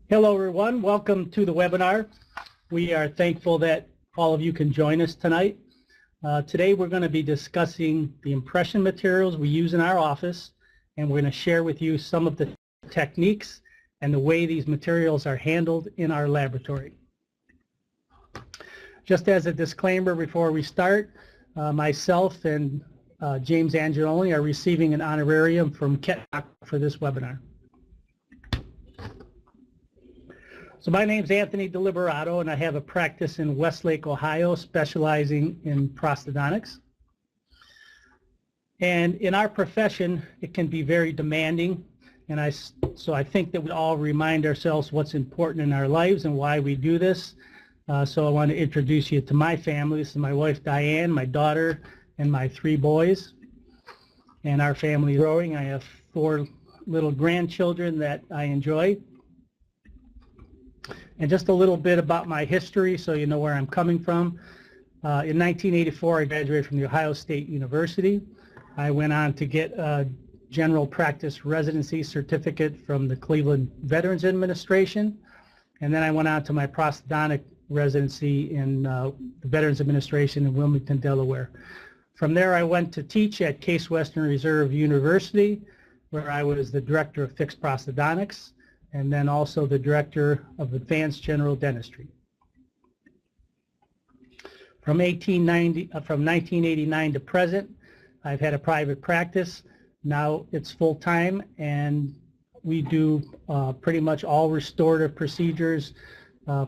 Hello everyone, welcome to the webinar. We are thankful that all of you can join us tonight. Today we're going to be discussing the impression materials we use in our office, and we're going to share with you some of the techniques and the way these materials are handled in our laboratory. Just as a disclaimer before we start, myself and James Angeloni are receiving an honorarium from KETNOC for this webinar. So my name's Anthony Deliberato, and I have a practice in Westlake, Ohio, specializing in prosthodontics. And in our profession, it can be very demanding, and so I think that we all remind ourselves what's important in our lives and why we do this. So I want to introduce you to my family. This is my wife, Diane, my daughter, and my 3 boys. And our family is growing. I have 4 little grandchildren that I enjoy. And just a little bit about my history so you know where I'm coming from. In 1984, I graduated from the Ohio State University. I went on to get a general practice residency certificate from the Cleveland Veterans Administration. And then I went on to my prosthodontic residency in the Veterans Administration in Wilmington, Delaware. From there, I went to teach at Case Western Reserve University, where I was the director of fixed prosthodontics, and then also the director of advanced general dentistry. From 1989 to present, I've had a private practice. Now it's full-time, and we do pretty much all restorative procedures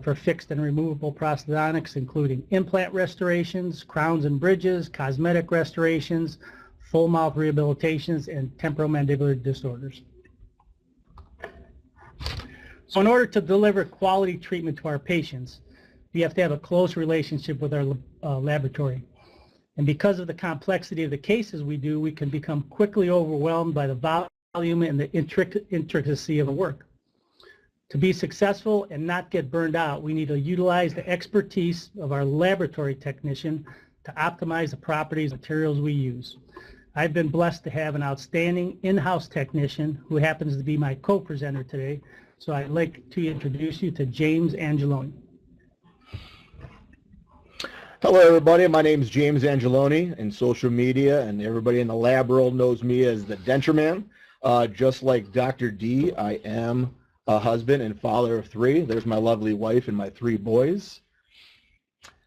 for fixed and removable prosthodontics, including implant restorations, crowns and bridges, cosmetic restorations, full mouth rehabilitations, and temporomandibular disorders. So in order to deliver quality treatment to our patients, we have to have a close relationship with our laboratory. And because of the complexity of the cases we do, we can become quickly overwhelmed by the volume and the intricacy of the work. To be successful and not get burned out, we need to utilize the expertise of our laboratory technician to optimize the properties and materials we use. I've been blessed to have an outstanding in-house technician who happens to be my co-presenter today. So I'd like to introduce you to James Angeloni. Hello everybody, my name is James Angeloni in social media, and everybody in the lab world knows me as the Denture Man. Just like Dr. D, I am a husband and father of 3. There's my lovely wife and my 3 boys.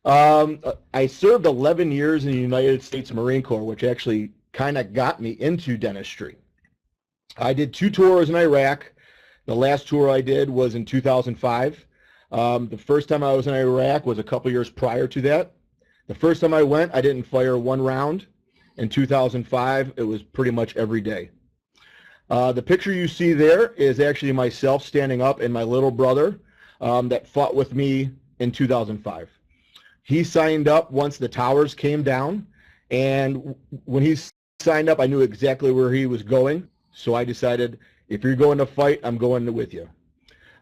I served 11 years in the United States Marine Corps, which actually kind of got me into dentistry. I did 2 tours in Iraq. The last tour I did was in 2005. The first time I was in Iraq was a couple years prior to that. The first time I went, I didn't fire 1 round. In 2005, it was pretty much every day. The picture you see there is actually myself standing up and my little brother that fought with me in 2005. He signed up once the towers came down, and when he signed up, I knew exactly where he was going, so I decided, if you're going to fight, I'm going with you.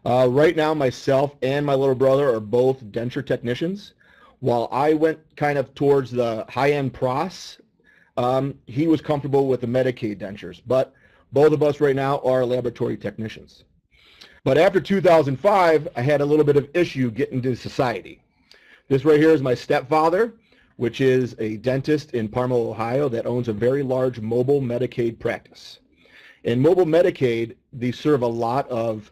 Right now, myself and my little brother are both denture technicians. While I went kind of towards the high-end pros, he was comfortable with the Medicaid dentures. But both of us right now are laboratory technicians. But after 2005, I had a little bit of issue getting to society. This right here is my stepfather, which is a dentist in Parma, Ohio, that owns a very large mobile Medicaid practice. In mobile Medicaid, they serve a lot of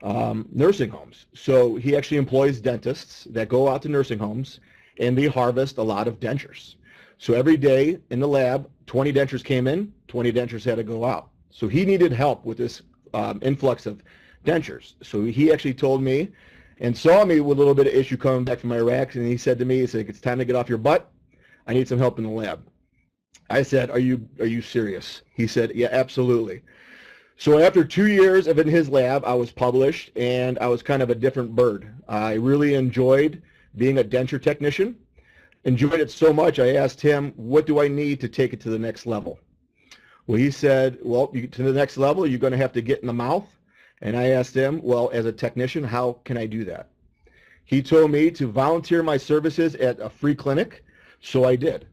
nursing homes. So he actually employs dentists that go out to nursing homes, and they harvest a lot of dentures. So every day in the lab, 20 dentures came in, 20 dentures had to go out. So he needed help with this influx of dentures. So he actually told me and saw me with a little bit of issue coming back from Iraq, and he said to me, he said, it's time to get off your butt. I need some help in the lab. I said, are you serious? He said, yeah, absolutely. So after 2 years of in his lab, I was published, and I was kind of a different bird. I really enjoyed being a denture technician, enjoyed it so much, I asked him, what do I need to take it to the next level? Well, he said, well, to the next level, you're going to have to get in the mouth. And I asked him, well, as a technician, how can I do that? He told me to volunteer my services at a free clinic, so I did.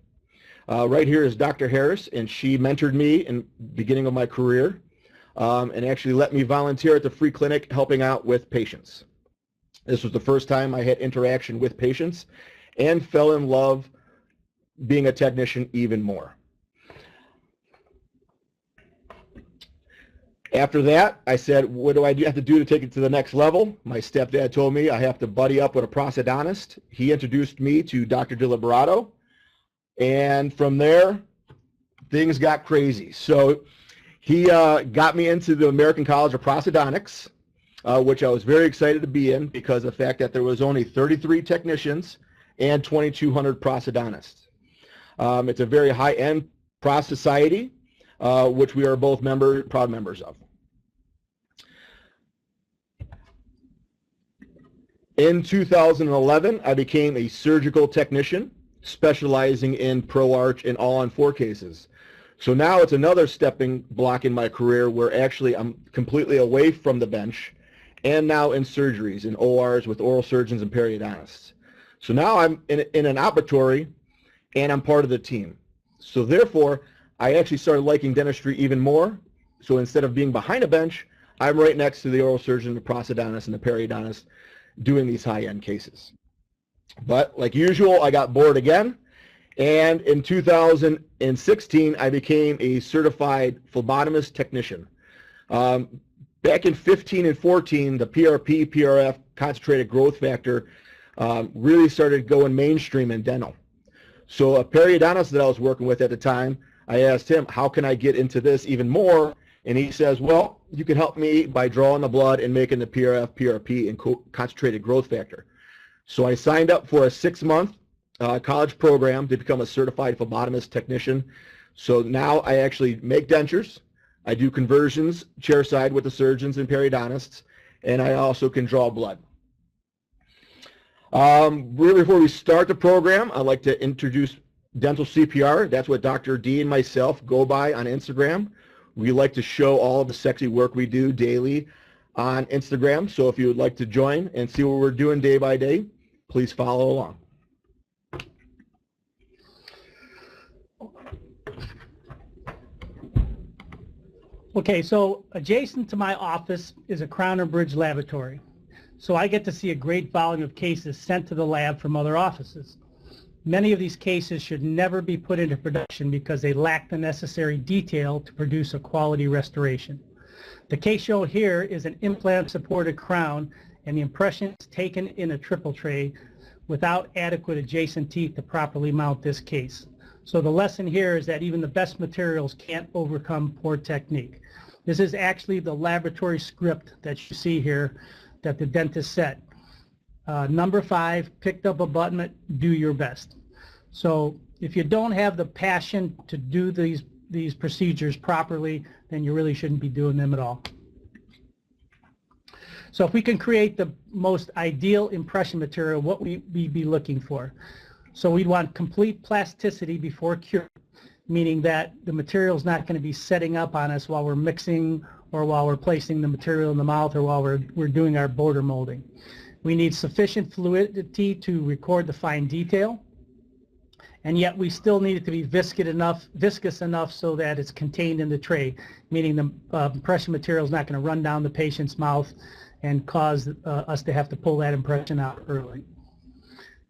Right here is Dr. Harris, and she mentored me in the beginning of my career. and actually let me volunteer at the free clinic helping out with patients. This was the first time I had interaction with patients and fell in love being a technician even more. After that, I said, what do I have to do to take it to the next level? My stepdad told me I have to buddy up with a prosthodontist. He introduced me to Dr. DeLiberato, and from there, things got crazy. So he got me into the American College of Prosthodontics, which I was very excited to be in because of the fact that there was only 33 technicians and 2,200 prosthodontists. It's a very high-end Prost Society, which we are both proud members of. In 2011, I became a surgical technician, specializing in ProArch and all-on-4 cases. So now it's another stepping block in my career where actually I'm completely away from the bench and now in surgeries, in ORs with oral surgeons and periodontists. So now I'm in an operatory and I'm part of the team. So therefore, I actually started liking dentistry even more. So instead of being behind a bench, I'm right next to the oral surgeon, the prosthodontist, and the periodontist doing these high-end cases. But like usual, I got bored again. And in 2016, I became a certified phlebotomist technician. Back in 15 and 14, the PRP, PRF, concentrated growth factor, really started going mainstream in dental. So a periodontist that I was working with at the time, I asked him, how can I get into this even more? And he says, well, you can help me by drawing the blood and making the PRF, PRP, and concentrated growth factor. So I signed up for a 6-month college program to become a certified phlebotomist technician. So now I actually make dentures. I do conversions chairside with the surgeons and periodontists, and I also can draw blood. Really before we start the program, I'd like to introduce Dental CPR. That's what Dr. D and myself go by on Instagram. We like to show all of the sexy work we do daily on Instagram. So if you would like to join and see what we're doing day by day, please follow along. Okay, so adjacent to my office is a Crown and Bridge laboratory. So I get to see a great volume of cases sent to the lab from other offices. Many of these cases should never be put into production because they lack the necessary detail to produce a quality restoration. The case shown here is an implant-supported crown, and the impression is taken in a triple tray without adequate adjacent teeth to properly mount this case. So the lesson here is that even the best materials can't overcome poor technique. This is actually the laboratory script that you see here that the dentist set. Number 5, picked up abutment, do your best. So if you don't have the passion to do these procedures properly, then you really shouldn't be doing them at all. So if we can create the most ideal impression material, what would we be looking for? So we'd want complete plasticity before cure, meaning that the material is not going to be setting up on us while we're mixing or while we're placing the material in the mouth or while we're doing our border molding. We need sufficient fluidity to record the fine detail, and yet we still need it to be viscous enough so that it's contained in the tray, meaning the impression material is not going to run down the patient's mouth and cause us to have to pull that impression out early.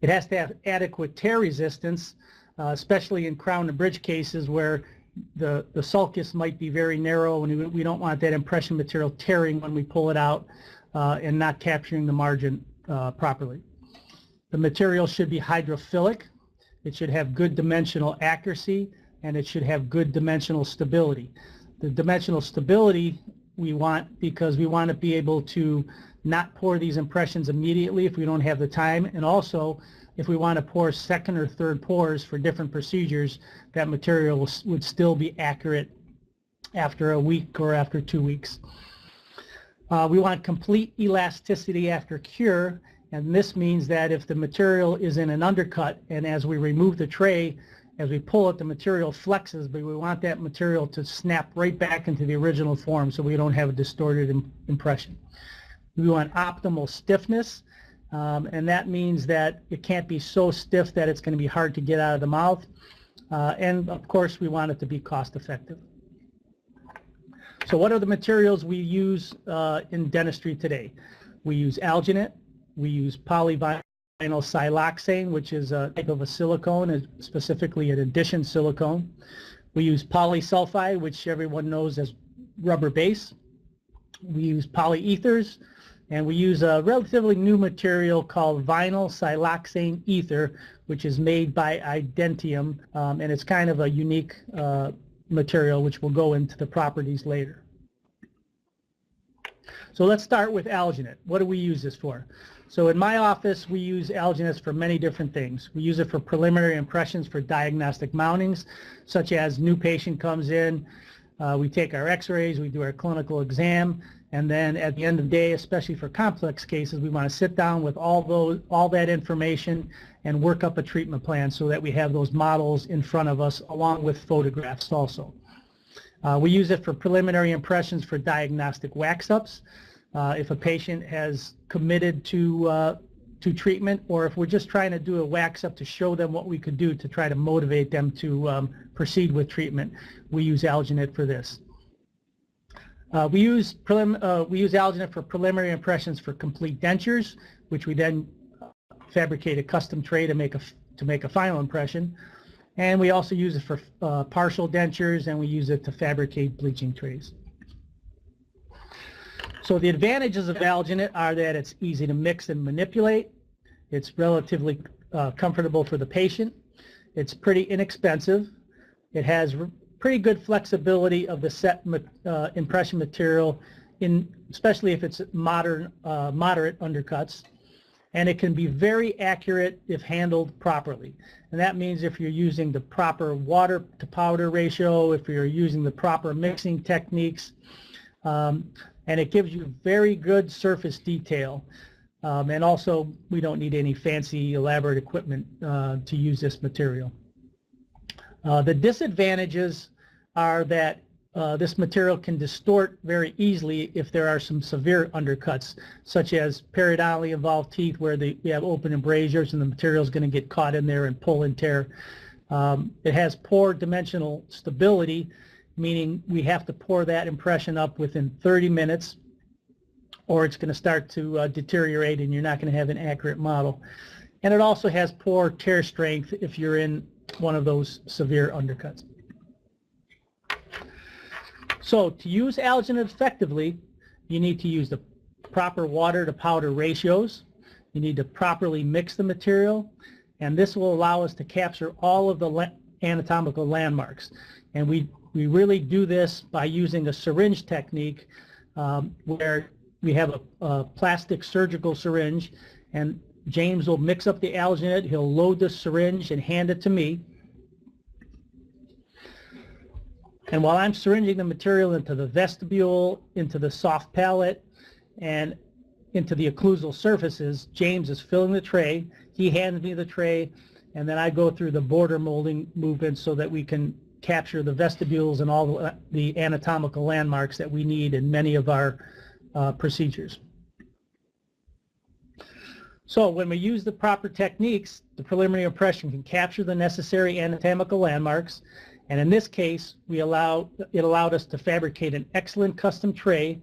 It has to have adequate tear resistance, especially in crown and bridge cases where the sulcus might be very narrow and we don't want that impression material tearing when we pull it out and not capturing the margin properly. The material should be hydrophilic. It should have good dimensional accuracy, and it should have good dimensional stability. The dimensional stability we want because we want to be able to not pour these impressions immediately if we don't have the time, and also if we want to pour second or third pours for different procedures, that material would still be accurate after a week or after 2 weeks. We want complete elasticity after cure, and this means that if the material is in an undercut and as we remove the tray, as we pull it, the material flexes, but we want that material to snap right back into the original form so we don't have a distorted impression. We want optimal stiffness, and that means that it can't be so stiff that it's going to be hard to get out of the mouth, and of course we want it to be cost effective. So what are the materials we use in dentistry today? We use alginate, we use polyvinyl siloxane, which is a type of a silicone, specifically an addition silicone. We use polysulfide, which everyone knows as rubber base. We use polyethers, and we use a relatively new material called vinyl siloxane ether, which is made by Identium, and it's kind of a unique material, which will go into the properties later. So let's start with alginate. What do we use this for? So in my office, we use alginates for many different things. We use it for preliminary impressions for diagnostic mountings, such as new patient comes in, we take our x-rays, we do our clinical exam, and then at the end of the day, especially for complex cases, we want to sit down with all that information and work up a treatment plan so that we have those models in front of us along with photographs also. We use it for preliminary impressions for diagnostic wax-ups. If a patient has committed to treatment, or if we're just trying to do a wax-up to show them what we could do to try to motivate them to proceed with treatment, we use alginate for this. We use alginate for preliminary impressions for complete dentures, which we then fabricate a custom tray to make a final impression. And we also use it for partial dentures, and we use it to fabricate bleaching trays. So the advantages of alginate are that it's easy to mix and manipulate. It's relatively comfortable for the patient. It's pretty inexpensive. It has pretty good flexibility of the set impression material, especially if it's moderate undercuts. And it can be very accurate if handled properly. And that means if you're using the proper water to powder ratio, if you're using the proper mixing techniques, and it gives you very good surface detail. And also, we don't need any fancy elaborate equipment to use this material. The disadvantages are that this material can distort very easily if there are some severe undercuts, such as periodontally involved teeth where we have open embrasures and the material is going to get caught in there and pull and tear. It has poor dimensional stability, meaning we have to pour that impression up within 30 minutes or it's going to start to deteriorate and you're not going to have an accurate model. And it also has poor tear strength if you're in one of those severe undercuts. So to use alginate effectively, you need to use the proper water to powder ratios. You need to properly mix the material, and this will allow us to capture all of the anatomical landmarks. And we really do this by using a syringe technique where we have a plastic surgical syringe, and James will mix up the alginate, he'll load the syringe and hand it to me. And while I'm syringing the material into the vestibule, into the soft palate, and into the occlusal surfaces, James is filling the tray. He hands me the tray, and then I go through the border molding movement so that we can capture the vestibules and all the anatomical landmarks that we need in many of our procedures. So when we use the proper techniques, the preliminary impression can capture the necessary anatomical landmarks. And in this case, it allowed us to fabricate an excellent custom tray,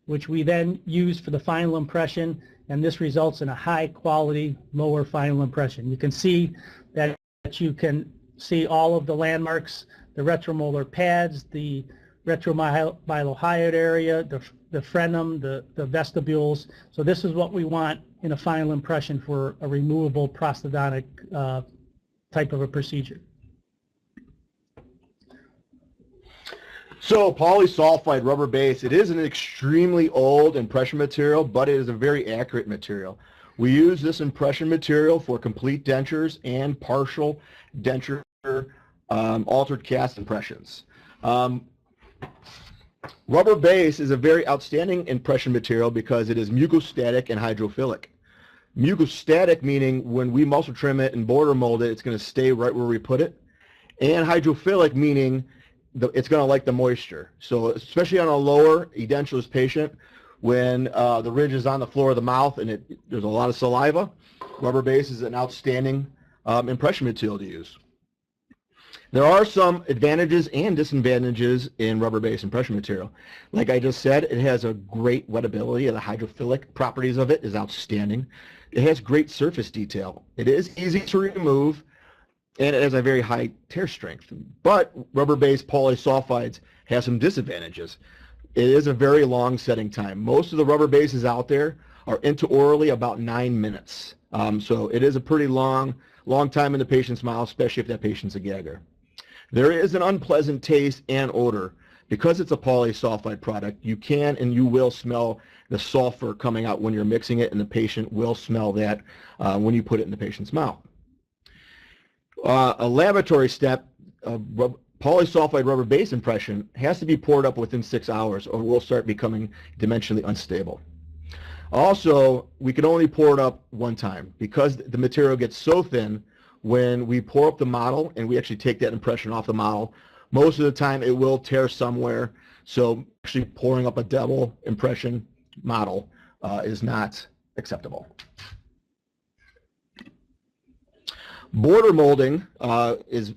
which we then use for the final impression, and this results in a high quality, lower final impression. You can see that you can see all of the landmarks, the retromolar pads, the retromylohyoid area, the frenum, the vestibules. So this is what we want in a final impression for a removable prosthodontic type of a procedure. So polysulfide rubber base, it is an extremely old impression material, but it is a very accurate material. We use this impression material for complete dentures and partial denture altered cast impressions. Rubber base is a very outstanding impression material because it is mucostatic and hydrophilic. Mucostatic meaning when we muscle trim it and border mold it, it's going to stay right where we put it. And hydrophilic meaning it's going to like the moisture. So especially on a lower edentulous patient, when the ridge is on the floor of the mouth and there's a lot of saliva, rubber base is an outstanding impression material to use. There are some advantages and disadvantages in rubber-based impression material. Like I just said, it has a great wettability. The hydrophilic properties of it is outstanding. It has great surface detail. It is easy to remove, and it has a very high tear strength. But rubber-based polysulfides have some disadvantages. It is a very long setting time. Most of the rubber bases out there are intraorally about 9 minutes. So it is a pretty long time in the patient's mouth, especially if that patient's a gagger. There is an unpleasant taste and odor. Because it's a polysulfide product, you can and you will smell the sulfur coming out when you're mixing it, and the patient will smell that when you put it in the patient's mouth. A laboratory step, polysulfide rubber base impression has to be poured up within 6 hours or will start becoming dimensionally unstable. Also, we can only pour it up one time because the material gets so thin. When we pour up the model and we actually take that impression off the model, most of the time it will tear somewhere. So actually pouring up a double impression model is not acceptable. Border molding is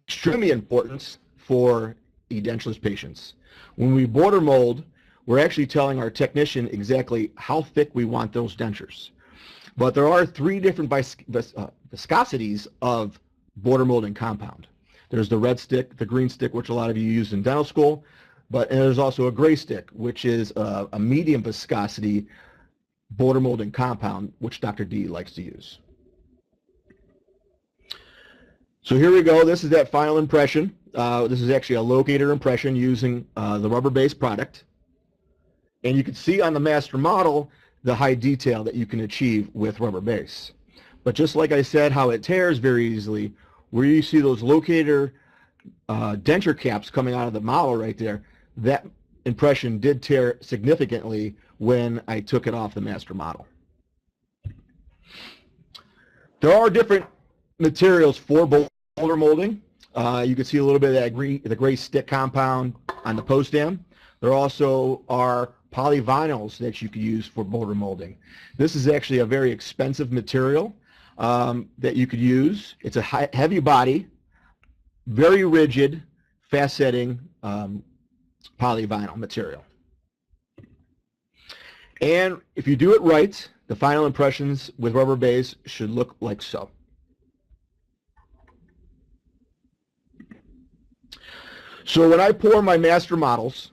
extremely important for edentulous patients. When we border mold, we're actually telling our technician exactly how thick we want those dentures. But there are 3 different viscosities of border molding compound. There's the red stick, the green stick, which a lot of you use in dental school, and there's also a gray stick, which is a medium viscosity border molding compound, which Dr. D likes to use. So here we go. This is that final impression. This is actually a locator impression using the rubber-based product. And you can see on the master model the high detail that you can achieve with rubber base. But just like I said, how it tears very easily, where you see those locator denture caps coming out of the model right there, that impression did tear significantly when I took it off the master model. There are different materials for border molding. You can see a little bit of that the gray stick compound on the post dam. There also are polyvinyls that you can use for border molding. This is actually a very expensive material that you could use. It's a heavy body, very rigid, fast setting polyvinyl material. And if you do it right, the final impressions with rubber base should look like so. So when I pour my master models,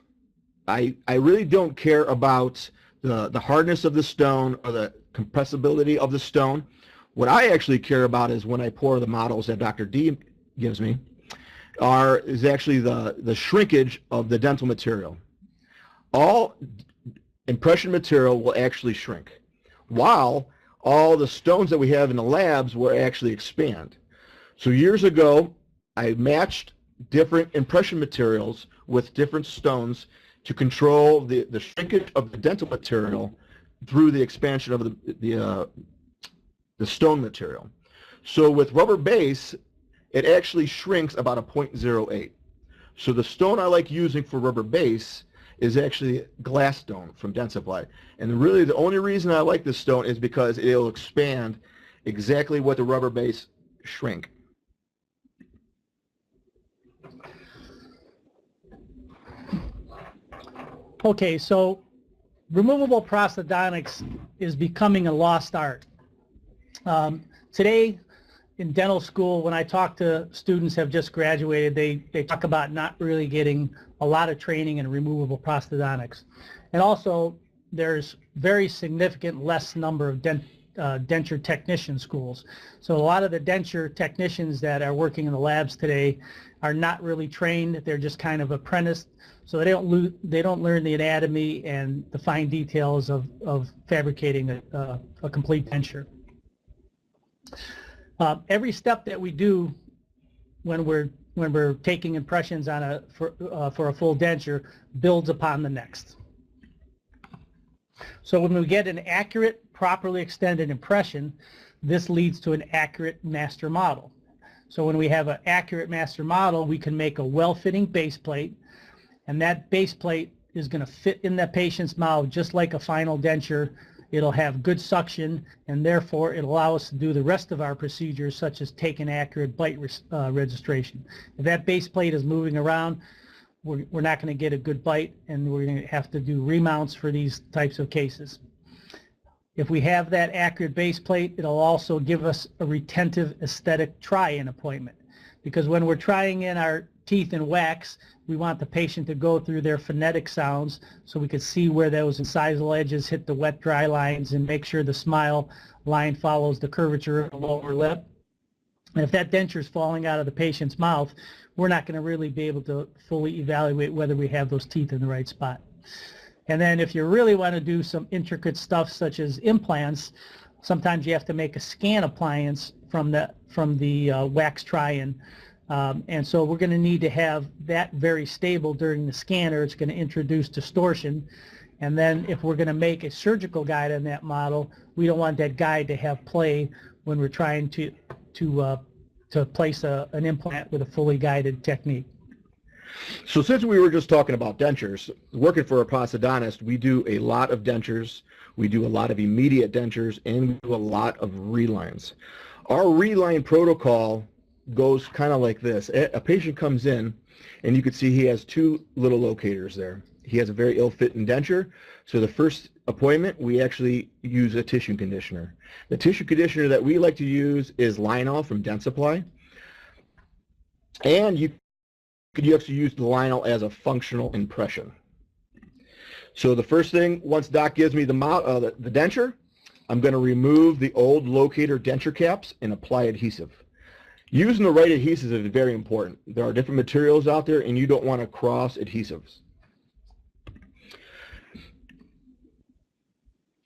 I really don't care about the hardness of the stone or the compressibility of the stone. What I actually care about is when I pour the models that Dr. D gives me is actually the shrinkage of the dental material. All impression material will actually shrink, while all the stones that we have in the labs will actually expand. So years ago, I matched different impression materials with different stones to control the shrinkage of the dental material through the expansion of the stone material. So with rubber base, it actually shrinks about a 0.08. So the stone I like using for rubber base is actually glass stone from Dentsply. And really the only reason I like this stone is because it'll expand exactly what the rubber base shrink. Okay, so removable prosthodontics is becoming a lost art. Today in dental school, when I talk to students who have just graduated, they talk about not really getting a lot of training in removable prosthodontics. And also, there's very significant less number of denture technician schools. So a lot of the denture technicians that are working in the labs today are not really trained. They're just kind of apprenticed. So they don't learn the anatomy and the fine details of fabricating a complete denture. Every step that we do when we're taking impressions on for a full denture builds upon the next. So when we get an accurate, properly extended impression, this leads to an accurate master model. So when we have an accurate master model, we can make a well-fitting base plate, and that base plate is going to fit in the patient's mouth just like a final denture it'll have good suction, and therefore it'll allow us to do the rest of our procedures, such as take an accurate bite registration. If that base plate is moving around, we're not going to get a good bite, and we're going to have to do remounts for these types of cases. If we have that accurate base plate, it'll also give us a retentive aesthetic try-in appointment, because when we're trying in our teeth in wax, we want the patient to go through their phonetic sounds so we can see where those incisal edges hit the wet dry lines and make sure the smile line follows the curvature of the lower lip. And if that denture is falling out of the patient's mouth, we're not going to really be able to fully evaluate whether we have those teeth in the right spot. And then if you really want to do some intricate stuff such as implants, sometimes you have to make a scan appliance from the wax try-in. And so we're going to need to have that very stable during the scanner. It's going to introduce distortion. And then if we're going to make a surgical guide on that model, we don't want that guide to have play when we're trying to place an implant with a fully guided technique. So since we were just talking about dentures, working for a prosthodontist, we do a lot of dentures, we do a lot of immediate dentures, and we do a lot of relines. Our reline protocol goes kind of like this. A patient comes in, and you can see he has two little locators there. He has a very ill-fitting denture, so the first appointment, we actually use a tissue conditioner. The tissue conditioner that we like to use is Lionel from Dentsply, and you could actually use the Lionel as a functional impression. So the first thing, once Doc gives me the denture, I'm going to remove the old locator denture caps and apply adhesive. Using the right adhesive is very important. There are different materials out there, and you don't want to cross adhesives.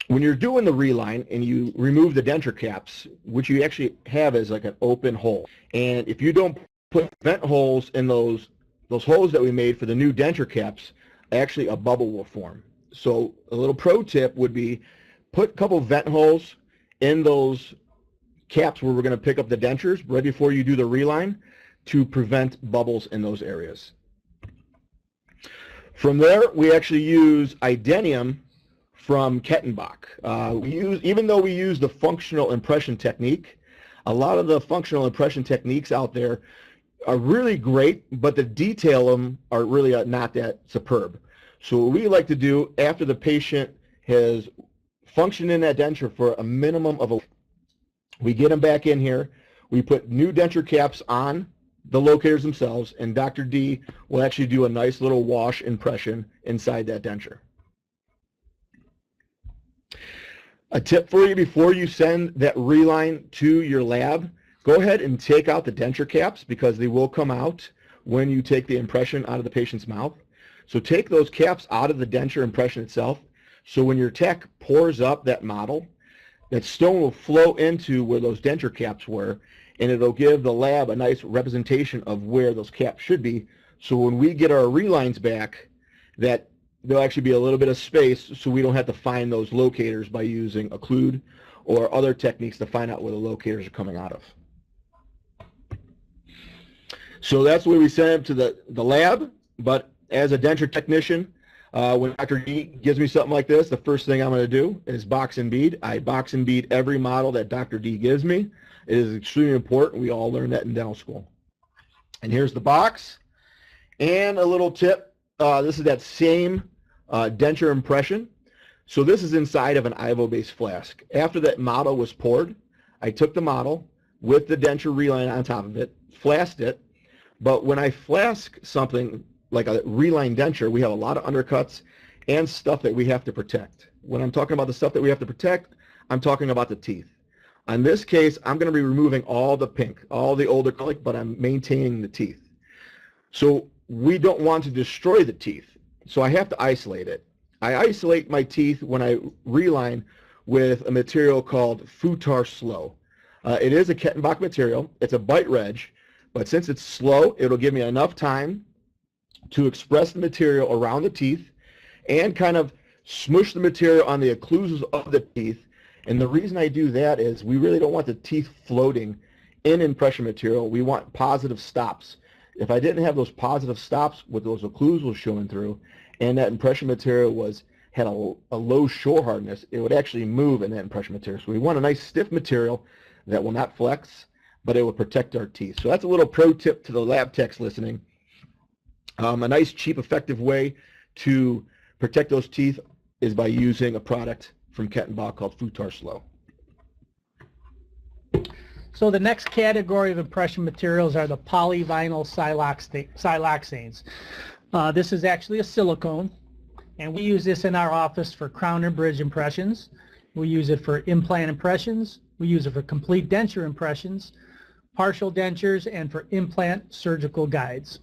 When you're doing the reline and you remove the denture caps, what you actually have is like an open hole. And if you don't put vent holes in those holes that we made for the new denture caps, actually a bubble will form. So a little pro tip would be put a couple vent holes in those caps where we're going to pick up the dentures right before you do the reline to prevent bubbles in those areas. From there, we actually use Idenium from Kettenbach. Even though we use the functional impression technique, a lot of the functional impression techniques out there are really great, but the detail of them are really not that superb. So what we like to do after the patient has functioned in that denture for a minimum of we get them back in here, we put new denture caps on the locators themselves, and Dr. D will actually do a nice little wash impression inside that denture. A tip for you before you send that reline to your lab, go ahead and take out the denture caps because they will come out when you take the impression out of the patient's mouth. So take those caps out of the denture impression itself, so when your tech pours up that model, that stone will flow into where those denture caps were, and it'll give the lab a nice representation of where those caps should be. So when we get our relines back, that there'll actually be a little bit of space so we don't have to find those locators by using occlude or other techniques to find out where the locators are coming out of. So that's the way we send them to the lab, but as a denture technician, when Dr. D gives me something like this, the first thing I'm going to do is box and bead. I box and bead every model that Dr. D gives me. It is extremely important. We all learn that in dental school. And here's the box. And a little tip, this is that same denture impression. So this is inside of an Ivo-based flask. After that model was poured, I took the model with the denture reline on top of it, flasked it. But when I flask something like a reline denture, we have a lot of undercuts and stuff that we have to protect. When I'm talking about the stuff that we have to protect, I'm talking about the teeth. In this case, I'm going to be removing all the pink, all the old acrylic, but I'm maintaining the teeth. So we don't want to destroy the teeth, so I have to isolate it. I isolate my teeth when I reline with a material called Futar Slow. It is a Kettenbach material. It's a bite reg, but since it's slow, it'll give me enough time to express the material around the teeth and kind of smush the material on the occlusals of the teeth. And the reason I do that is we really don't want the teeth floating in impression material. We want positive stops. If I didn't have those positive stops with those occlusals showing through and that impression material was had a low shore hardness, it would actually move in that impression material. So we want a nice stiff material that will not flex, but it will protect our teeth. So that's a little pro tip to the lab techs listening. A nice, cheap, effective way to protect those teeth is by using a product from Kettenbach called Futar Slow. So the next category of impression materials are the polyvinyl siloxanes. This is actually a silicone, and we use this in our office for crown and bridge impressions. We use it for implant impressions. We use it for complete denture impressions, partial dentures, and for implant surgical guides.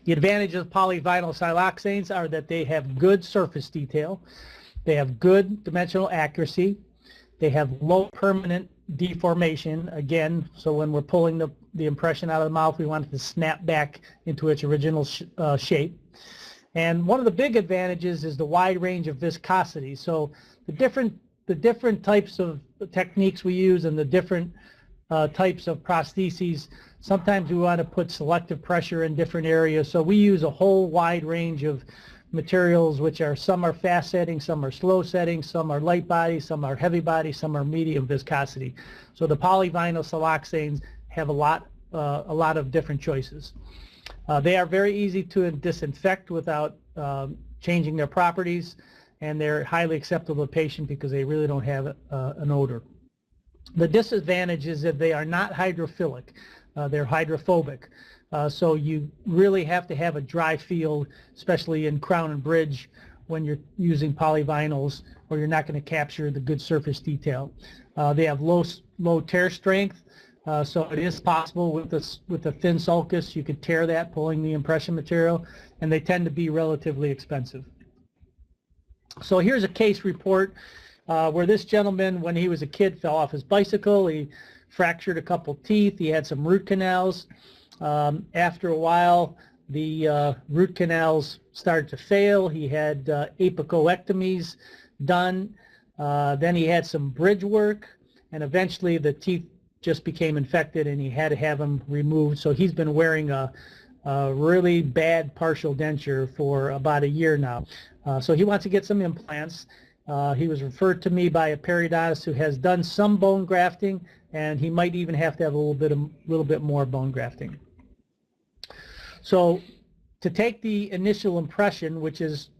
The advantages of polyvinyl siloxanes are that they have good surface detail, they have good dimensional accuracy, they have low permanent deformation, again, so when we're pulling the impression out of the mouth, we want it to snap back into its original shape. And one of the big advantages is the wide range of viscosity. So the different types of techniques we use and the different types of prostheses, sometimes we want to put selective pressure in different areas. So we use a whole wide range of materials, which are, some are fast setting, some are slow setting, some are light body, some are heavy body, some are medium viscosity. So the polyvinyl siloxanes have a lot of different choices. They are very easy to disinfect without changing their properties, and they're highly acceptable to the patient because they really don't have an odor. The disadvantage is that they are not hydrophilic. They're hydrophobic. So you really have to have a dry field, especially in crown and bridge, when you're using polyvinyls, or you're not going to capture the good surface detail. They have low tear strength, so it is possible with a thin sulcus you could tear that pulling the impression material, and they tend to be relatively expensive. So here's a case report where this gentleman, when he was a kid, fell off his bicycle. He fractured a couple teeth. He had some root canals. After a while, the root canals started to fail. He had apicoectomies done. Then he had some bridge work, and eventually the teeth just became infected and he had to have them removed. So he's been wearing a really bad partial denture for about a year now. So he wants to get some implants. He was referred to me by a periodontist who has done some bone grafting, and he might even have to have a little bit more bone grafting. So to take the initial impression, which is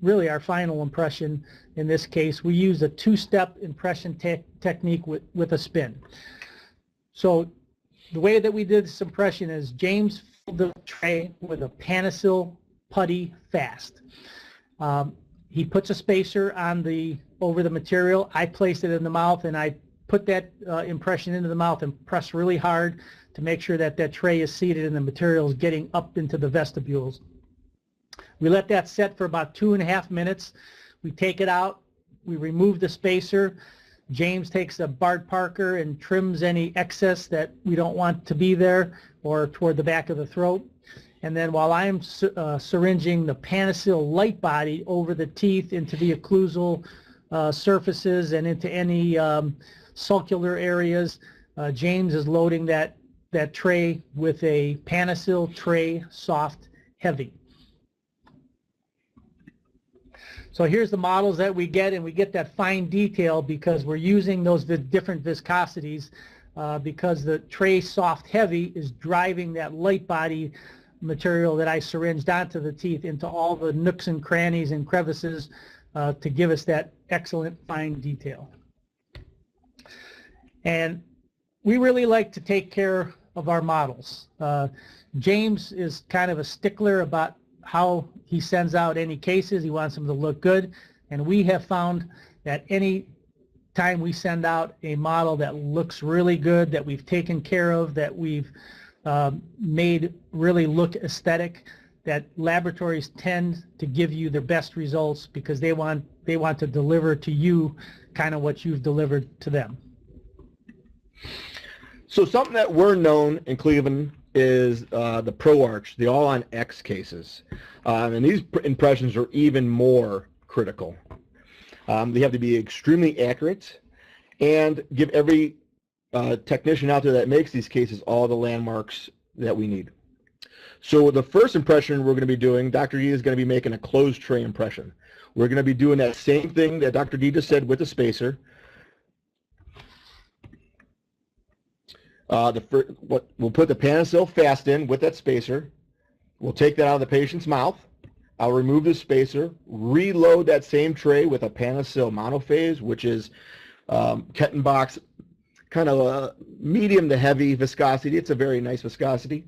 really our final impression in this case, we use a two-step impression technique with a spin. So the way that we did this impression is James filled the tray with a Panasil putty fast. He puts a spacer on over the material. I place it in the mouth, and I put that impression into the mouth and press really hard to make sure that that tray is seated and the material is getting up into the vestibules. We let that set for about 2.5 minutes. We take it out. We remove the spacer. James takes a Bart Parker and trims any excess that we don't want to be there or toward the back of the throat. And then while I'm syringing the Panasil light body over the teeth into the occlusal surfaces and into any sulcular areas, James is loading that tray with a Panasil Tray Soft Heavy. So here's the models that we get, and we get that fine detail because we're using those different viscosities because the Tray Soft Heavy is driving that light body material that I syringed onto the teeth into all the nooks and crannies and crevices to give us that excellent fine detail. And we really like to take care of our models. James is kind of a stickler about how he sends out any cases. He wants them to look good, and we have found that any time we send out a model that looks really good, that we've taken care of, that we've made really look aesthetic, that laboratories tend to give you their best results because they want to deliver to you kind of what you've delivered to them. So something that we're known in Cleveland is the ProArch, the All-on-X cases. And these impressions are even more critical. They have to be extremely accurate and give every technician out there that makes these cases all the landmarks that we need. So the first impression we're going to be doing, Dr. D is going to be making a closed tray impression. We're going to be doing that same thing that Dr. D just said with the spacer. We'll put the Panasil Fast in with that spacer. We'll take that out of the patient's mouth. I'll remove the spacer, reload that same tray with a Panasil Monophase, which is Kettenbach's kind of a medium to heavy viscosity. It's a very nice viscosity.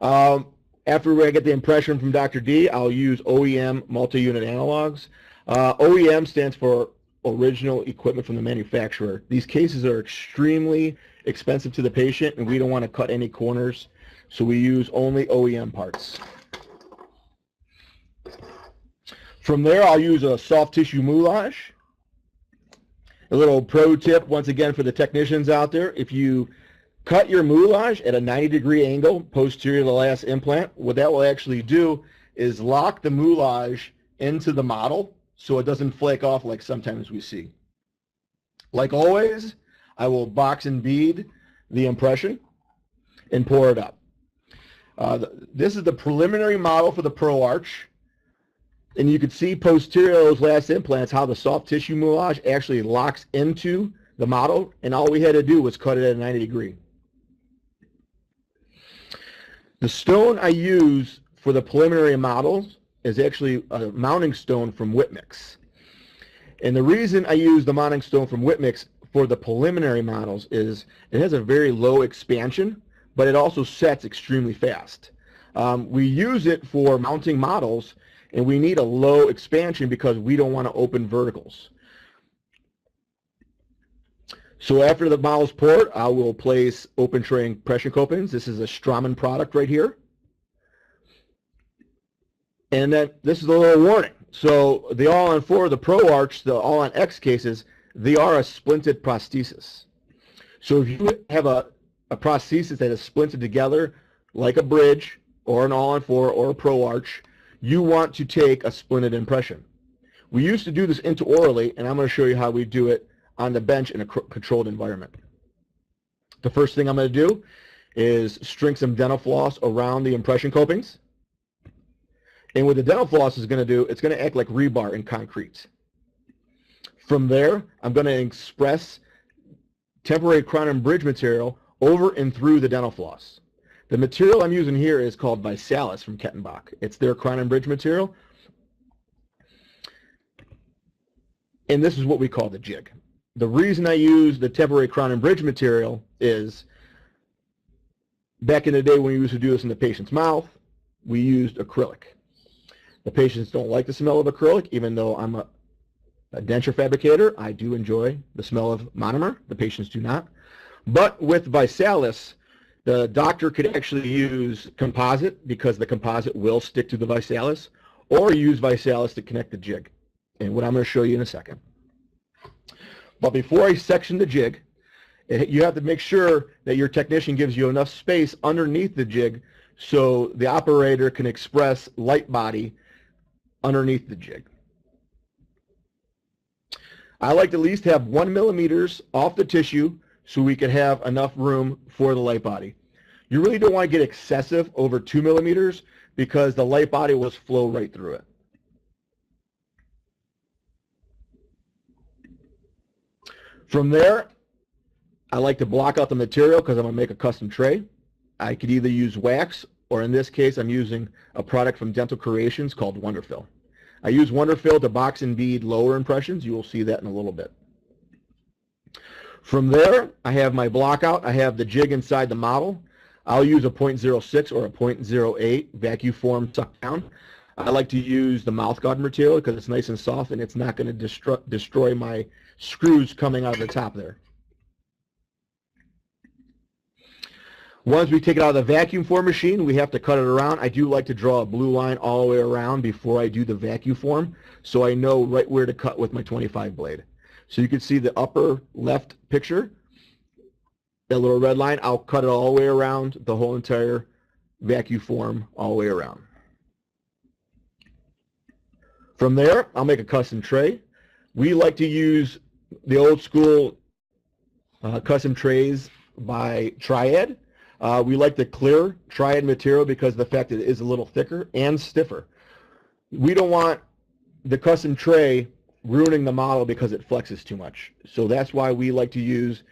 After I get the impression from Dr. D, I'll use OEM multi-unit analogs. OEM stands for original equipment from the manufacturer. These cases are extremely expensive to the patient, and we don't want to cut any corners, so we use only OEM parts. From there, I'll use a soft tissue moulage. A little pro tip, once again, for the technicians out there, if you cut your moulage at a 90-degree angle posterior to the last implant, what that will actually do is lock the moulage into the model so it doesn't flake off like sometimes we see. Like always, I will box and bead the impression and pour it up. This is the preliminary model for the ProArch. And you can see posterior to those last implants how the soft tissue moulage actually locks into the model, and all we had to do was cut it at a 90 degree. The stone I use for the preliminary models is actually a mounting stone from Whitmix. And the reason I use the mounting stone from Whitmix for the preliminary models is it has a very low expansion, but it also sets extremely fast. We use it for mounting models, and we need a low expansion because we don't want to open verticals. So after the model's poured, I will place open tray impression copings. This is a Straumann product right here. And then this is a little warning. So the All-on-4, the ProArch, the All-on-X cases, they are a splinted prosthesis. So if you have a prosthesis that is splinted together like a bridge or an All-on-4 or a ProArch, you want to take a splinted impression. We used to do this intraorally, and I'm going to show you how we do it on the bench in a controlled environment. The first thing I'm going to do is string some dental floss around the impression copings. And what the dental floss is going to do, it's going to act like rebar in concrete. From there, I'm going to express temporary crown and bridge material over and through the dental floss. The material I'm using here is called ViSalus from Kettenbach. It's their crown and bridge material. And this is what we call the jig. The reason I use the temporary crown and bridge material is back in the day when we used to do this in the patient's mouth, we used acrylic. The patients don't like the smell of acrylic, even though I'm a denture fabricator. I do enjoy the smell of monomer. The patients do not. But with ViSalus, the doctor could actually use composite because the composite will stick to the ViSalus, or use ViSalus to connect the jig, and what I'm going to show you in a second. But before I section the jig, you have to make sure that your technician gives you enough space underneath the jig so the operator can express light body underneath the jig. I like to at least have 1 millimeter off the tissue so we can have enough room for the light body. You really don't want to get excessive over 2 millimeters because the light body will flow right through it. From there, I like to block out the material because I'm going to make a custom tray. I could either use wax, or in this case I'm using a product from Dental Creations called Wonderfill. I use Wonderfill to box and bead lower impressions. You will see that in a little bit. From there, I have my block out. I have the jig inside the model. I'll use a 0.06 or a 0.08 vacuum form suck down. I like to use the mouth guard material because it's nice and soft and it's not going to destroy my screws coming out of the top there. Once we take it out of the vacuum form machine, we have to cut it around. I do like to draw a blue line all the way around before I do the vacuum form, so I know right where to cut with my 25 blade. So you can see the upper left picture, that little red line. I'll cut it all the way around the whole entire vacuum form all the way around. From there, I'll make a custom tray. We like to use the old school custom trays by Triad. We like the clear Triad material because of the fact that it is a little thicker and stiffer. We don't want the custom tray ruining the model because it flexes too much. So that's why we like to use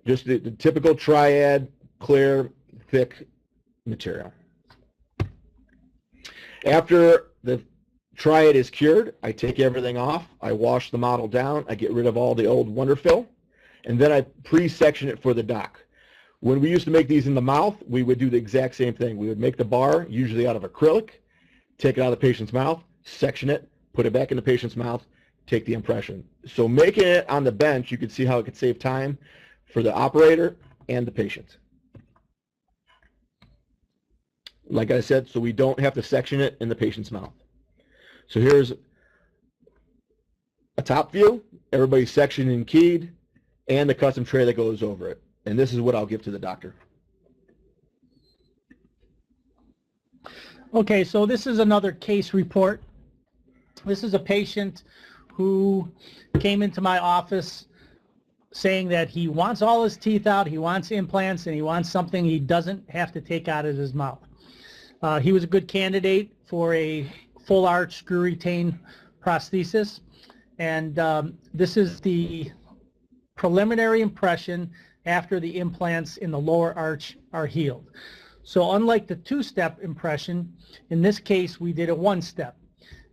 just the typical Triad, clear, thick material. After the Triad is cured, I take everything off, I wash the model down, I get rid of all the old Wonderfill, and then I pre-section it for the dock. When we used to make these in the mouth, we would do the exact same thing. We would make the bar, usually out of acrylic, take it out of the patient's mouth, section it, put it back in the patient's mouth, take the impression. So making it on the bench, you can see how it could save time for the operator and the patient. Like I said, so we don't have to section it in the patient's mouth. So here's a top view, everybody's sectioned and keyed, and the custom tray that goes over it. And this is what I'll give to the doctor. Okay, so this is another case report. This is a patient who came into my office saying that he wants all his teeth out, he wants implants, and he wants something he doesn't have to take out of his mouth. He was a good candidate for a full arch screw retain prosthesis, and this is the preliminary impression after the implants in the lower arch are healed. So unlike the two-step impression, in this case we did a one-step.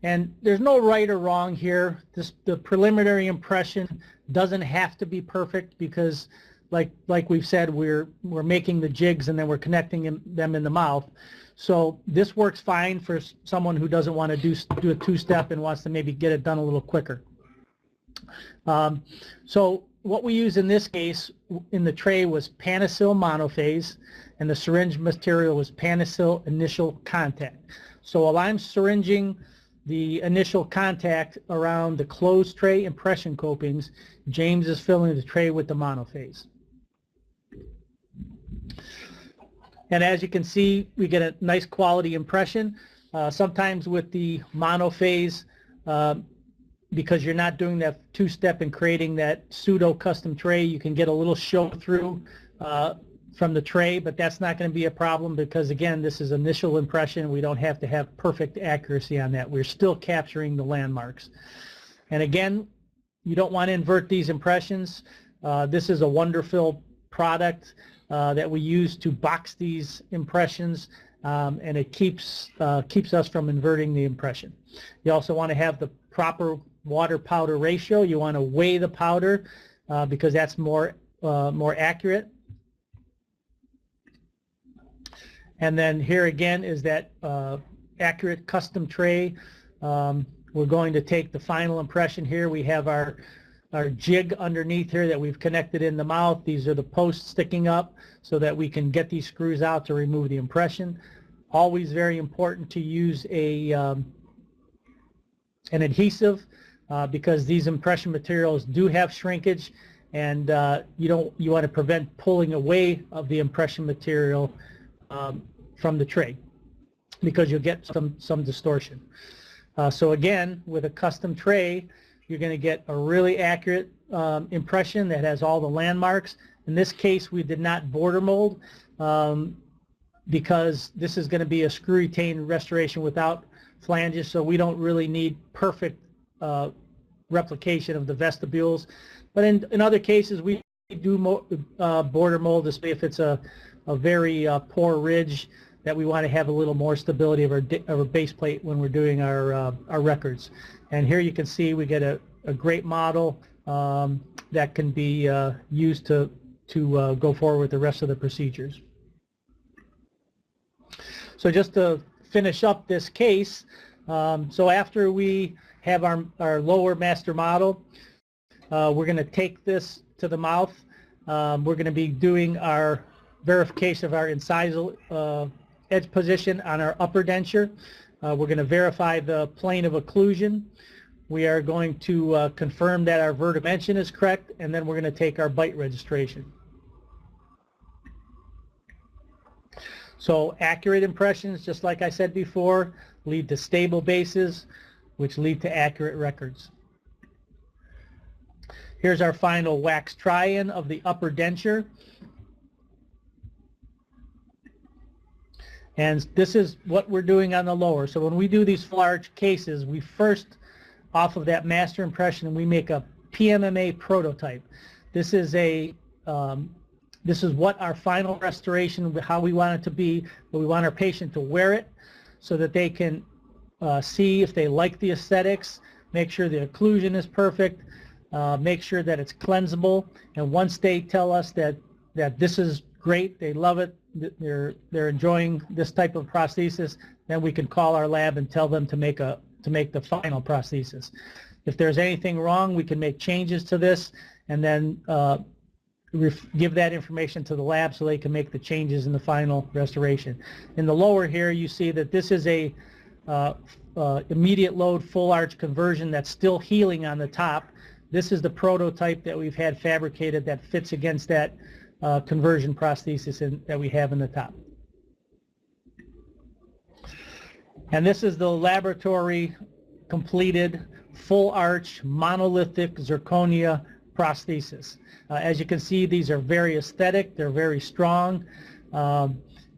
And there's no right or wrong here. The preliminary impression doesn't have to be perfect because like we've said, we're making the jigs and then we're connecting them in the mouth. So this works fine for someone who doesn't want to do a two-step and wants to maybe get it done a little quicker. So what we use in this case in the tray was Panasil monophase, and the syringe material was Panasil initial contact. So while I'm syringing the initial contact around the closed tray impression copings, James is filling the tray with the monophase. And as you can see, we get a nice quality impression. Sometimes with the monophase, because you're not doing that two-step and creating that pseudo custom tray, you can get a little show through from the tray, but that's not going to be a problem because again, this is initial impression. We don't have to have perfect accuracy on that. We're still capturing the landmarks. And again, you don't want to invert these impressions. This is a Wonderfill product that we use to box these impressions, and it keeps us from inverting the impression. You also want to have the proper water powder ratio. You want to weigh the powder because that's more accurate. And then here again is that accurate custom tray. We're going to take the final impression here. We have our jig underneath here that we've connected in the mouth. These are the posts sticking up so that we can get these screws out to remove the impression. Always very important to use an adhesive because these impression materials do have shrinkage, and you want to prevent pulling away of the impression material from the tray because you'll get some distortion. So again, with a custom tray, you're going to get a really accurate impression that has all the landmarks. In this case, we did not border mold because this is going to be a screw retain restoration without flanges, so we don't really need perfect replication of the vestibules. But in other cases, we do border mold, especially if it's a very poor ridge that we want to have a little more stability of our base plate when we're doing our records. And here you can see we get a great model that can be used to go forward with the rest of the procedures. So just to finish up this case, so after we have our lower master model, we're going to take this to the mouth. We're going to be doing our verification of our incisal edge position on our upper denture. We're going to verify the plane of occlusion. We are going to confirm that our vertimension is correct, and then we're going to take our bite registration. So accurate impressions, just like I said before, lead to stable bases, which lead to accurate records. Here's our final wax try-in of the upper denture. And this is what we're doing on the lower. So when we do these full arch cases, we first, off of that master impression, we make a PMMA prototype. This is what our final restoration, how we want it to be, but we want our patient to wear it so that they can see if they like the aesthetics, make sure the occlusion is perfect, make sure that it's cleansable, and once they tell us that this is great, they love it, they're enjoying this type of prosthesis, then we can call our lab and tell them to make the final prosthesis. If there's anything wrong, we can make changes to this and then give that information to the lab so they can make the changes in the final restoration. In the lower here, you see that this is a immediate load full arch conversion that's still healing on the top. This is the prototype that we've had fabricated that fits against that conversion prosthesis that we have in the top. And this is the laboratory completed full arch monolithic zirconia prosthesis. As you can see, these are very aesthetic, they're very strong.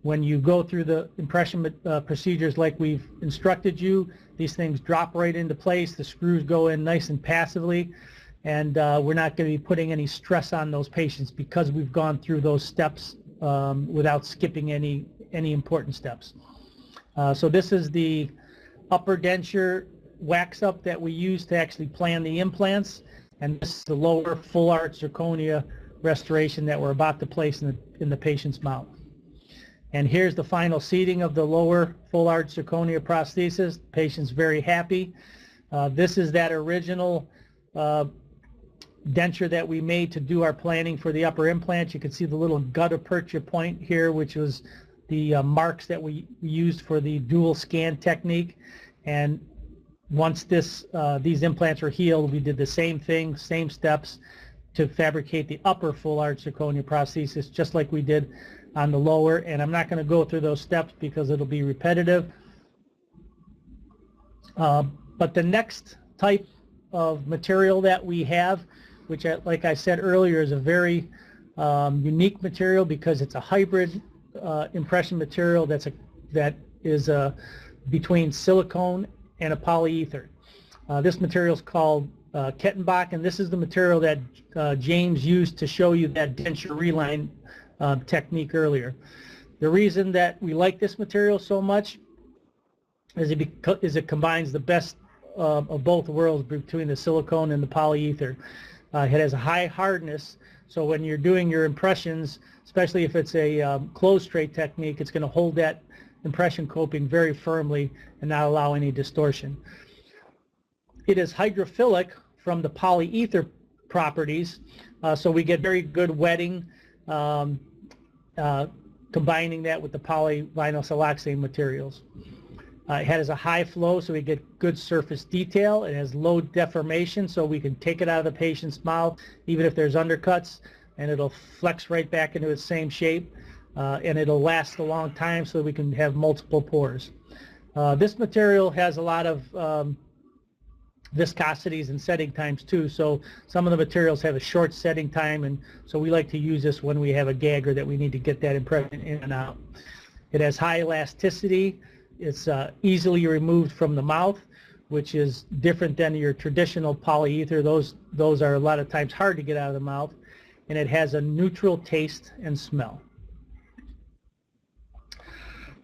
When you go through the impression procedures like we've instructed you, these things drop right into place, the screws go in nice and passively, and we're not going to be putting any stress on those patients because we've gone through those steps without skipping any important steps. So this is the upper denture wax up that we use to actually plan the implants, and this is the lower full arch zirconia restoration that we're about to place in the patient's mouth. And here's the final seating of the lower full arch zirconia prosthesis. The patient's very happy. This is that original denture that we made to do our planning for the upper implant. You can see the little gutta percha point here, which was the marks that we used for the dual scan technique. And once these implants were healed, we did the same thing, same steps to fabricate the upper full arch zirconia prosthesis, just like we did on the lower. And I'm not going to go through those steps because it'll be repetitive. But the next type of material that we have, which, like I said earlier, is a very unique material because it's a hybrid impression material that is between silicone and a polyether. This material is called Kettenbach, and this is the material that James used to show you that denture reline technique earlier. The reason that we like this material so much is it combines the best of both worlds between the silicone and the polyether. It has a high hardness, so when you're doing your impressions, especially if it's a closed tray technique, it's going to hold that impression coping very firmly and not allow any distortion. It is hydrophilic from the polyether properties, so we get very good wetting, combining that with the polyvinyl siloxane materials. It has a high flow, so we get good surface detail. It has low deformation, so we can take it out of the patient's mouth, even if there's undercuts, and it'll flex right back into its same shape. And it'll last a long time so we can have multiple pores. This material has a lot of viscosities and setting times too, so some of the materials have a short setting time, and so we like to use this when we have a gagger that we need to get that impression in and out. It has high elasticity. It's easily removed from the mouth, which is different than your traditional polyether. Those are a lot of times hard to get out of the mouth, and it has a neutral taste and smell.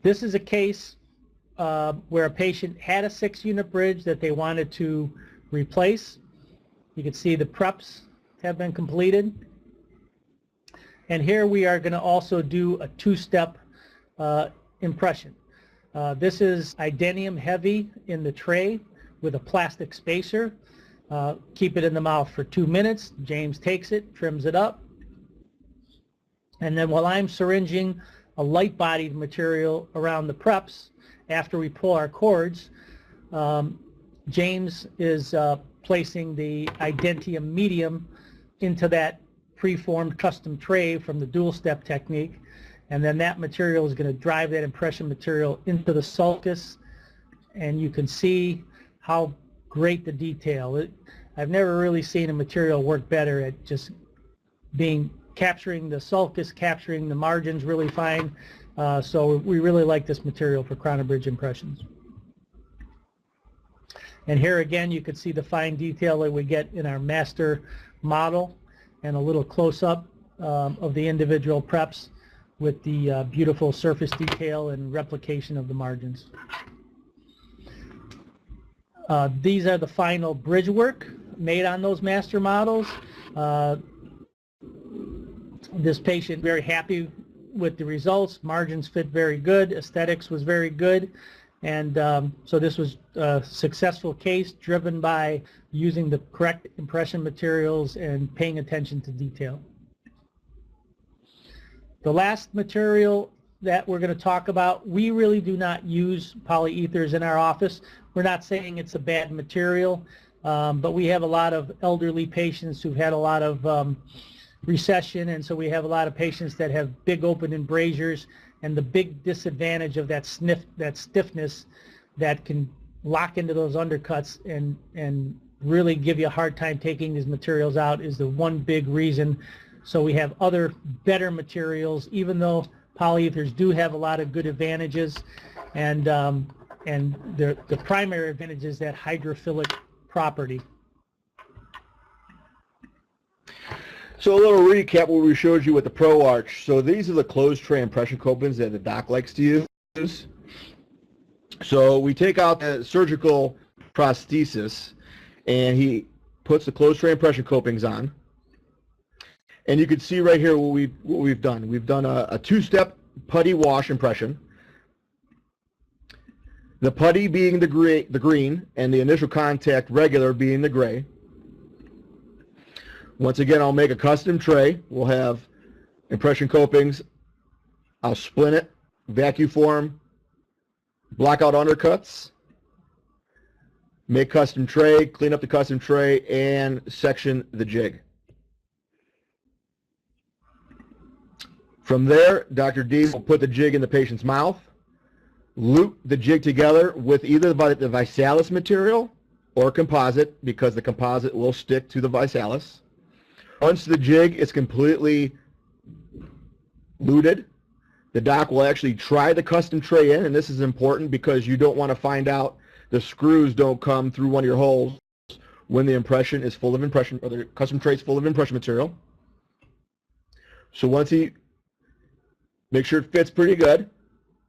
This is a case where a patient had a 6-unit bridge that they wanted to replace. You can see the preps have been completed. And here we are going to also do a 2-step impression. This is Idenium heavy in the tray with a plastic spacer. Keep it in the mouth for 2 minutes. James takes it, trims it up. And then while I'm syringing a light-bodied material around the preps, after we pull our cords, James is placing the Identium medium into that preformed custom tray from the dual step technique, and then that material is going to drive that impression material into the sulcus, and you can see how great the detail. I've never really seen a material work better at just capturing the sulcus, capturing the margins really fine, So we really like this material for crown and bridge impressions. And here again, you can see the fine detail that we get in our master model and a little close-up of the individual preps with the beautiful surface detail and replication of the margins. These are the final bridge work made on those master models. This patient very happy with the results. Margins fit very good. Aesthetics was very good. And so this was a successful case driven by using the correct impression materials and paying attention to detail. The last material that we're going to talk about, we really do not use polyethers in our office. We're not saying it's a bad material, but we have a lot of elderly patients who've had a lot of recession, and so we have a lot of patients that have big open embrasures, and the big disadvantage of that stiffness that can lock into those undercuts and really give you a hard time taking these materials out is the one big reason. So we have other better materials, even though polyethers do have a lot of good advantages, and the primary advantage is that hydrophilic property. So a little recap what we showed you with the Pro Arch. So these are the closed tray impression copings that the doc likes to use. So we take out the surgical prosthesis and he puts the closed tray impression copings on. And you can see right here what we've done. We've done a two-step putty wash impression. The putty being the green and the initial contact regular being the gray. Once again, I'll make a custom tray. We'll have impression copings. I'll splint it, vacuum form, block out undercuts, make custom tray, clean up the custom tray, and section the jig. From there, Dr. D will put the jig in the patient's mouth, loop the jig together with either the ViSalus material or composite, because the composite will stick to the ViSalus. Once the jig is completely luted, the doc will actually try the custom tray in, and this is important because you don't want to find out the screws don't come through one of your holes when the impression is full of impression, or the custom tray is full of impression material. So once he makes sure it fits pretty good,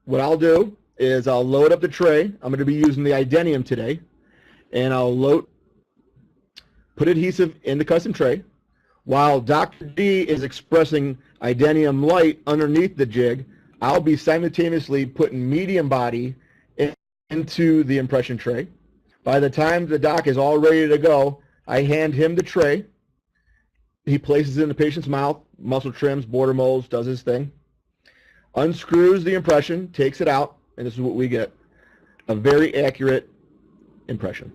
what I'll do is I'll load up the tray. I'm going to be using the Idenium today, and I'll put adhesive in the custom tray. While Dr. D is expressing Idenium light underneath the jig, I'll be simultaneously putting medium body into the impression tray. By the time the doc is all ready to go, I hand him the tray. He places it in the patient's mouth, muscle trims, border molds, does his thing. Unscrews the impression, takes it out, and this is what we get. A very accurate impression.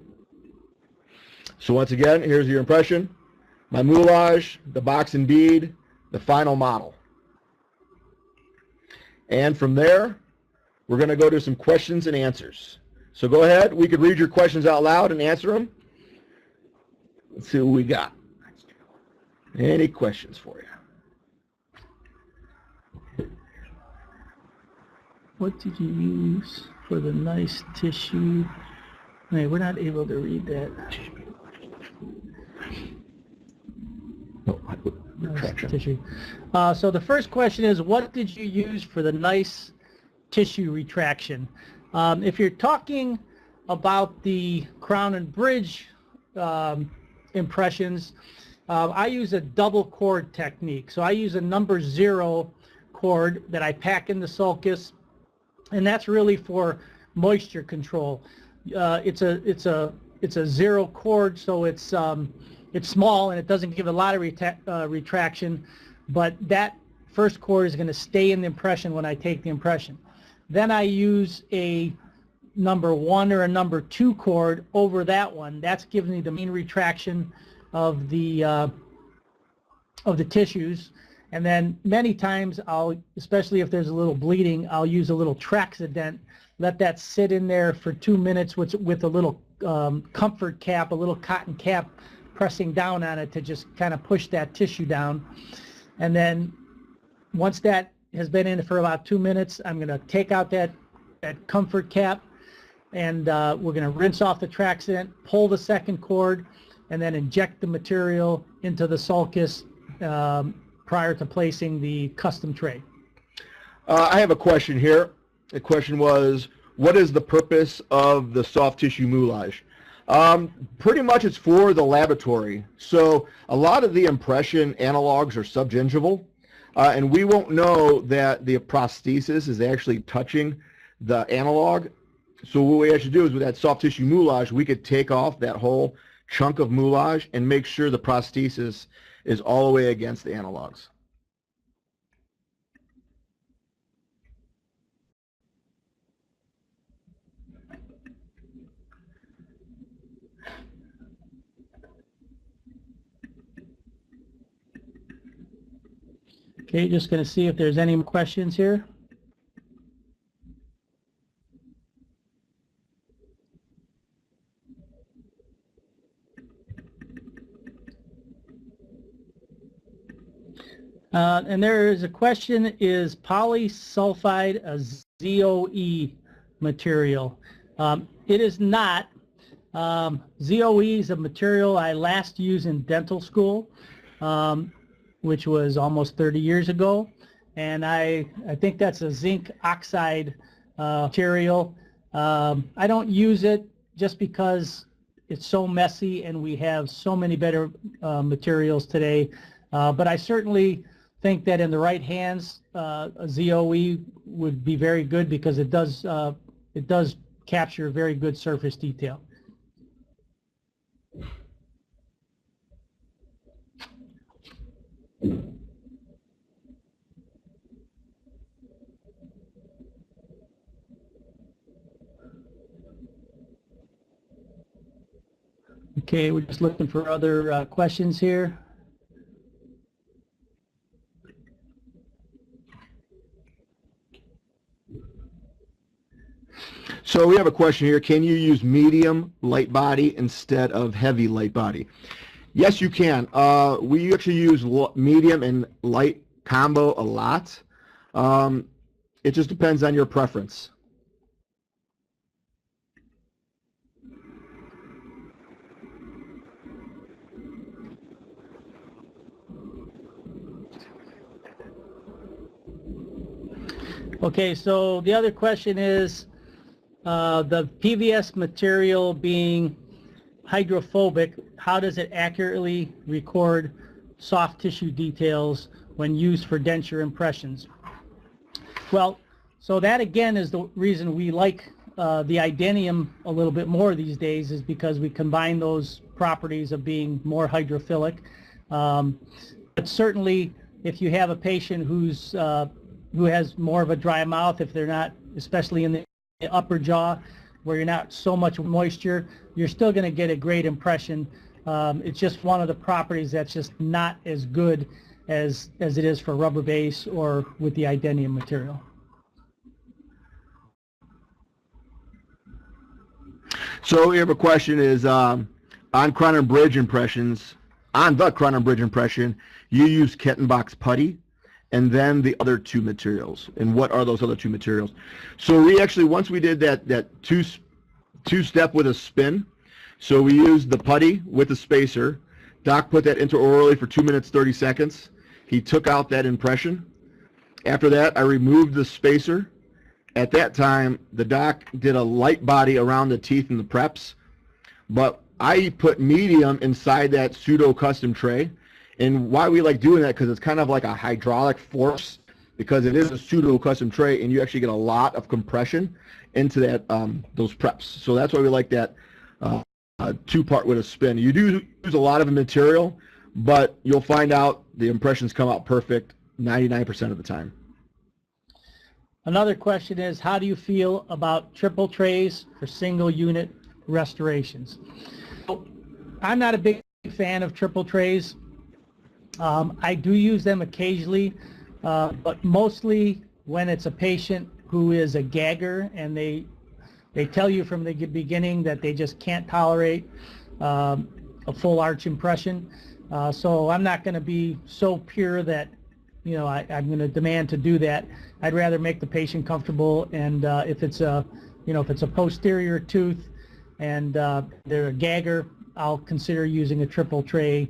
So once again, here's your impression. My moulage, the box and bead, the final model. And from there, we're going to go to some questions and answers. So go ahead. We could read your questions out loud and answer them. Let's see what we got. Any questions for you? What did you use for the nice tissue? Hey, we're not able to read that. Retraction. Tissue. So the first question is, what did you use for the nice tissue retraction? If you're talking about the crown and bridge impressions, I use a double cord technique. So I use a number 0 cord that I pack in the sulcus, and that's really for moisture control. It's a 0 cord, so it's small and it doesn't give a lot of retraction, but that first cord is going to stay in the impression when I take the impression. Then I use a number 1 or a number 2 cord over that one. That's giving me the main retraction of the tissues. And then many times especially if there's a little bleeding, I'll use a little Traxident, let that sit in there for 2 minutes with a little comfort cap, a little cotton cap, pressing down on it to just kind of push that tissue down. And then once that has been in for about 2 minutes, I'm going to take out that comfort cap, and we're going to rinse off the Traxent, pull the second cord, and then inject the material into the sulcus prior to placing the custom tray. I have a question here. The question was, what is the purpose of the soft tissue moulage? Pretty much it's for the laboratory. So a lot of the impression analogs are subgingival, and we won't know that the prosthesis is actually touching the analog. So what we actually do is with that soft tissue moulage, we could take off that whole chunk of moulage and make sure the prosthesis is all the way against the analogs. Okay, just going to see if there's any more questions here. And there is a question, is polysulfide a ZOE material? It is not. ZOE is a material I last used in dental school, which was almost 30 years ago. And I think that's a zinc oxide material. I don't use it just because it's so messy and we have so many better materials today. But I certainly think that in the right hands, a ZOE would be very good because it does capture very good surface detail. Okay, we're just looking for other questions here. So we have a question here. Can you use medium light body instead of heavy light body? Yes, you can. We actually use medium and light combo a lot. It just depends on your preference. Okay, so the other question is, the PVS material being hydrophobic, how does it accurately record soft tissue details when used for denture impressions? Well, so that again is the reason we like the Idenium a little bit more these days, is because we combine those properties of being more hydrophilic. But certainly if you have a patient who has more of a dry mouth, if they're not, especially in the upper jaw where you're not so much moisture, you're still going to get a great impression. It's just one of the properties that's just not as good as it is for rubber base or with the Idenium material. So we have a question is, on crown and bridge impressions, on the crown and bridge impression, you use Kettenbach's putty and then the other two materials. And what are those other two materials? So we actually, once we did that two-step with a spin, so we used the putty with the spacer. Doc put that intraorally for 2 minutes, 30 seconds. He took out that impression. After that, I removed the spacer. At that time, the doc did a light body around the teeth and the preps, but I put medium inside that pseudo custom tray. And why we like doing that, because it's kind of like a hydraulic force, because it is a pseudo custom tray and you actually get a lot of compression into that those preps. So that's why we like that two-part with a spin. You do use a lot of the material, but you'll find out the impressions come out perfect 99% of the time. Another question is, how do you feel about triple trays for single unit restorations? I'm not a big fan of triple trays. I do use them occasionally, but mostly when it's a patient who is a gagger and they tell you from the beginning that they just can't tolerate a full arch impression. So I'm not going to be so pure that I'm going to demand to do that. I'd rather make the patient comfortable, and if it's a posterior tooth and they're a gagger, I'll consider using a triple tray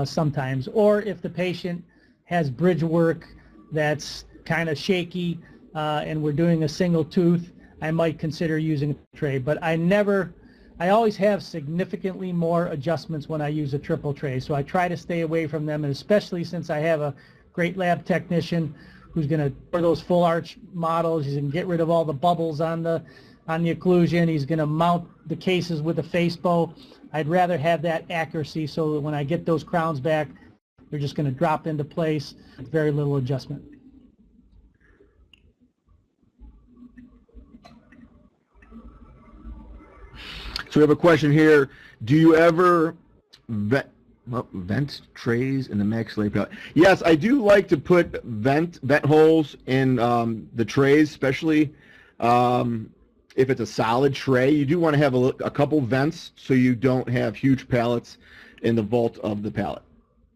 sometimes. Or if the patient has bridge work that's kind of shaky and we're doing a single tooth, I might consider using a tray. But I always have significantly more adjustments when I use a triple tray, so I try to stay away from them, and especially since I have a great lab technician who's going to for those full arch models. He's going to get rid of all the bubbles on the occlusion. He's going to mount the cases with a face bow. I'd rather have that accuracy so that when I get those crowns back, they're just going to drop into place with very little adjustment. So we have a question here. Do you ever vent trays in the maxillary palate? Yes, I do like to put vent holes in the trays, especially if it's a solid tray. You do want to have a couple vents so you don't have huge pallets in the vault of the palate,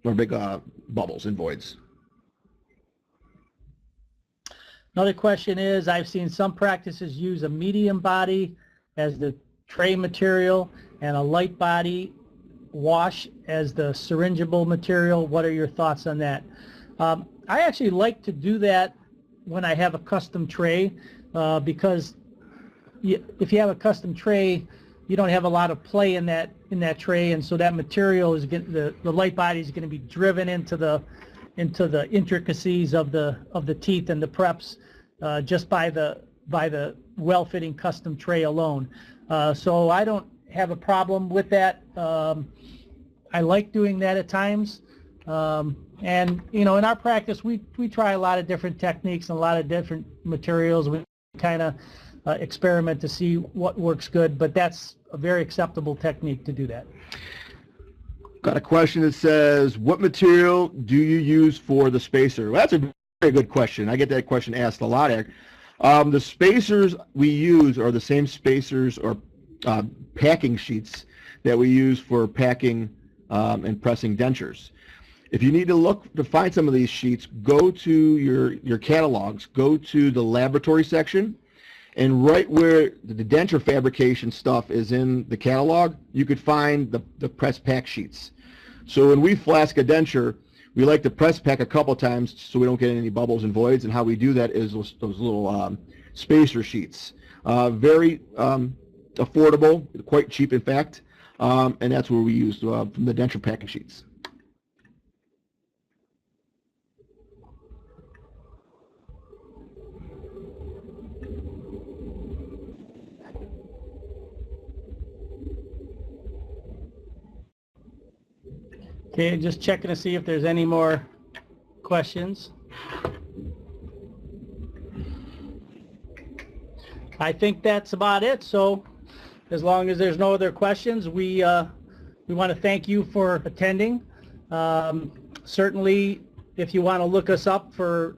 or big bubbles and voids. Another question is, I've seen some practices use a medium body as the tray material and a light body wash as the syringeable material. What are your thoughts on that? I actually like to do that when I have a custom tray because if you have a custom tray, you don't have a lot of play in that tray, and so that material is the light body is going to be driven into the intricacies of the teeth and the preps just by the well-fitting custom tray alone. So I don't have a problem with that. I like doing that at times, and in our practice we try a lot of different techniques and a lot of different materials. We kind of experiment to see what works good, but that's a very acceptable technique to do that. Got a question that says, what material do you use for the spacer? Well, that's a very good question. I get that question asked a lot, Eric. The spacers we use are the same spacers or packing sheets that we use for packing and pressing dentures. If you need to find some of these sheets, go to your catalogs, go to the laboratory section, and right where the denture fabrication stuff is in the catalog, you could find the press pack sheets. So when we flask a denture, we like to press pack a couple times so we don't get any bubbles and voids, and how we do that is those little spacer sheets. Very affordable, quite cheap in fact, and that's where we use from the denture packing sheets. Okay, just checking to see if there's any more questions. I think that's about it. So as long as there's no other questions, we want to thank you for attending. Certainly, if you want to look us up for,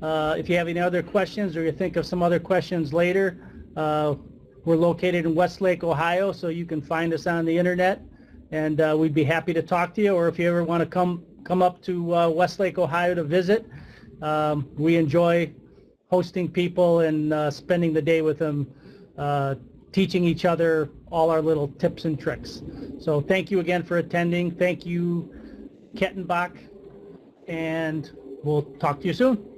if you have any other questions or you think of some other questions later, we're located in Westlake, Ohio, so you can find us on the internet, and we'd be happy to talk to you. Or if you ever want to come up to Westlake, Ohio to visit, we enjoy hosting people and spending the day with them, teaching each other all our little tips and tricks. So thank you again for attending. Thank you, Kettenbach, and we'll talk to you soon.